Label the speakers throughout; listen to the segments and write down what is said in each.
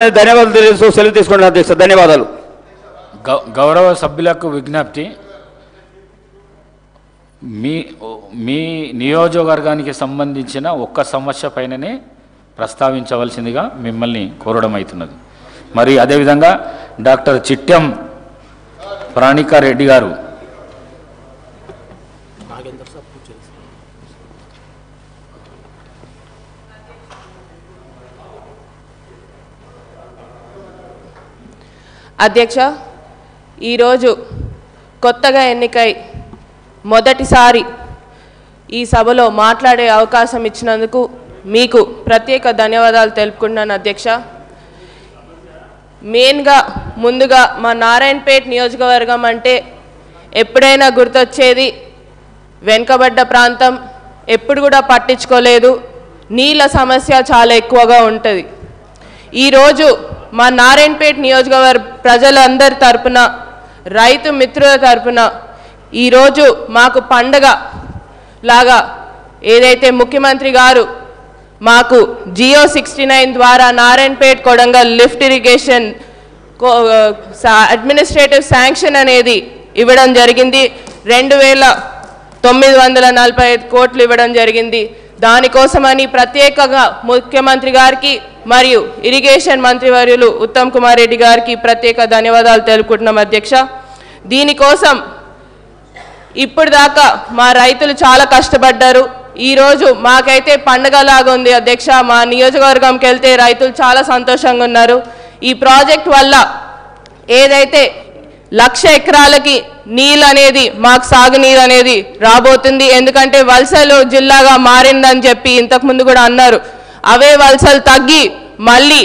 Speaker 1: ధన్యవాదాలు తెలియజేస్తూ సెలవు తీసుకోండి అధ్యక్ష. ధన్యవాదాలు.
Speaker 2: గౌరవ సభ్యులకు విజ్ఞప్తి, మీ నియోజకవర్గానికి సంబంధించిన ఒక్క సమస్య పైననే ప్రస్తావించవలసిందిగా మిమ్మల్ని కోరడం అవుతున్నది. మరి అదేవిధంగా డాక్టర్ చిట్టెం ప్రాణికారెడ్డి గారు
Speaker 3: అధ్యక్ష, ఈరోజు కొత్తగా ఎన్నికై మొదటిసారి ఈ సభలో మాట్లాడే అవకాశం ఇచ్చినందుకు మీకు ప్రత్యేక ధన్యవాదాలు తెలుపుకుంటున్నాను అధ్యక్ష. మెయిన్గా ముందుగా మా నారాయణపేట్ నియోజకవర్గం అంటే ఎప్పుడైనా గుర్తొచ్చేది వెనుకబడ్డ ప్రాంతం, ఎప్పుడు కూడా పట్టించుకోలేదు, నీళ్ళ సమస్య చాలా ఎక్కువగా ఉంటుంది. ఈరోజు మా నారాయణపేట్ నియోజకవర్గ ప్రజలందరి తరపున, రైతు మిత్రుల తరపున ఈరోజు మాకు పండగ లాగా ఏదైతే ముఖ్యమంత్రి గారు మాకు జియో 69 ద్వారా Narayanpet Kodangal lift irrigation administrative sanction అనేది ఇవ్వడం జరిగింది. 2,945 కోట్లు ఇవ్వడం జరిగింది. దానికోసమని ప్రత్యేకంగా ముఖ్యమంత్రి గారికి మరియు ఇరిగేషన్ మంత్రివర్యులు ఉత్తమ్ కుమార్ రెడ్డి గారికి ప్రత్యేక ధన్యవాదాలు తెలుపుకుంటున్నాం అధ్యక్ష. దీనికోసం ఇప్పుడు దాకా మా రైతులు చాలా కష్టపడ్డారు. ఈరోజు మాకైతే పండగలాగా ఉంది అధ్యక్ష. మా నియోజకవర్గంకి వెళ్తే రైతులు చాలా సంతోషంగా ఉన్నారు. ఈ ప్రాజెక్ట్ వల్ల ఏదైతే 1,00,000 ఎకరాలకి నీళ్ళు అనేది, మాకు సాగునీరు అనేది రాబోతుంది. ఎందుకంటే వలసలు జిల్లాగా మారిందని చెప్పి ఇంతకుముందు కూడా అన్నారు. అవే వలసలు తగ్గి మళ్ళీ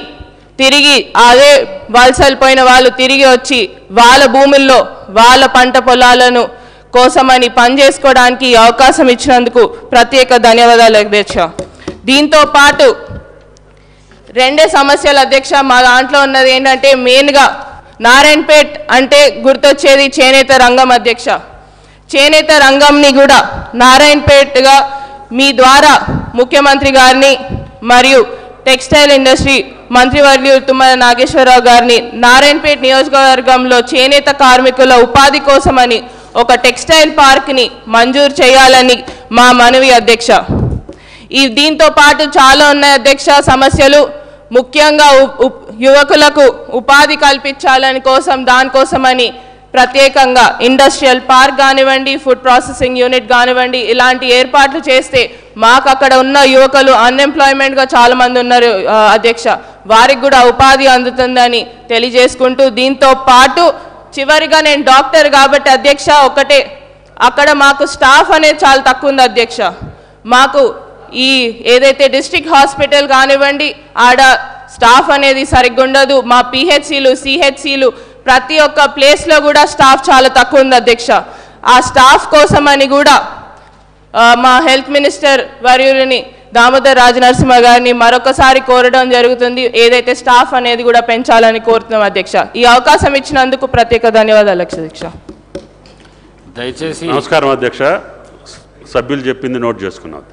Speaker 3: తిరిగి అదే వలసలు పోయిన వాళ్ళు తిరిగి వచ్చి వాళ్ళ భూముల్లో వాళ్ళ పంట పొలాలను కోసమని పనిచేసుకోవడానికి అవకాశం ఇచ్చినందుకు ప్రత్యేక ధన్యవాదాలు అధ్యక్ష. దీంతో పాటు రెండే సమస్యలు అధ్యక్ష. మా దాంట్లో ఉన్నది ఏంటంటే మెయిన్గా నారాయణపేట్ అంటే గుర్తొచ్చేది చేనేత రంగం అధ్యక్ష. చేనేత రంగంని కూడా నారాయణపేట్గా మీ ద్వారా ముఖ్యమంత్రి గారిని మరియు టెక్స్టైల్ ఇండస్ట్రీ మంత్రివర్యులు తుమ్మల నాగేశ్వరరావు గారిని నారాయణపేట్ నియోజకవర్గంలో చేనేత కార్మికుల ఉపాధి కోసమని ఒక టెక్స్టైల్ పార్క్ని మంజూరు చేయాలని మా మనవి అధ్యక్ష. దీంతో పాటు చాలా ఉన్నాయి అధ్యక్ష సమస్యలు. ముఖ్యంగా యువకులకు ఉపాధి కల్పించాలని దానికోసమని ప్రత్యేకంగా ఇండస్ట్రియల్ పార్క్ కానివ్వండి, ఫుడ్ ప్రాసెసింగ్ యూనిట్ కానివ్వండి, ఇలాంటి ఏర్పాట్లు చేస్తే మాకు అక్కడ ఉన్న యువకులు అన్ఎంప్లాయ్మెంట్గా చాలామంది ఉన్నారు అధ్యక్ష, వారికి కూడా ఉపాధి అందుతుందని తెలియజేసుకుంటూ, దీంతో పాటు చివరిగా నేను డాక్టర్ కాబట్టి అధ్యక్ష ఒకటే, అక్కడ మాకు స్టాఫ్ అనేది చాలా తక్కువ ఉంది అధ్యక్ష. మాకు ఈ ఏదైతే డిస్ట్రిక్ట్ హాస్పిటల్ కానివ్వండి ఆడ స్టాఫ్ అనేది సరిగ్గా ఉండదు. మా పిహెచ్సిలు సిహెచ్సిలు ప్రతి ఒక్క ప్లేస్లో కూడా స్టాఫ్ చాలా తక్కువ ఉంది అధ్యక్ష. ఆ స్టాఫ్ కోసమని కూడా మా హెల్త్ మినిస్టర్ వర్యులని దామోదర్ రాజనరసింహ గారిని మరొకసారి కోరడం జరుగుతుంది. ఏదైతే స్టాఫ్ అనేది కూడా పెంచాలని కోరుతున్నాం అధ్యక్ష. ఈ అవకాశం ఇచ్చినందుకు ప్రత్యేక ధన్యవాదాలు అధ్యక్ష.
Speaker 2: దయచేసి
Speaker 4: నమస్కారం అధ్యక్ష. సభ్యులు చెప్పింది నోట్ చేసుకున్నాను.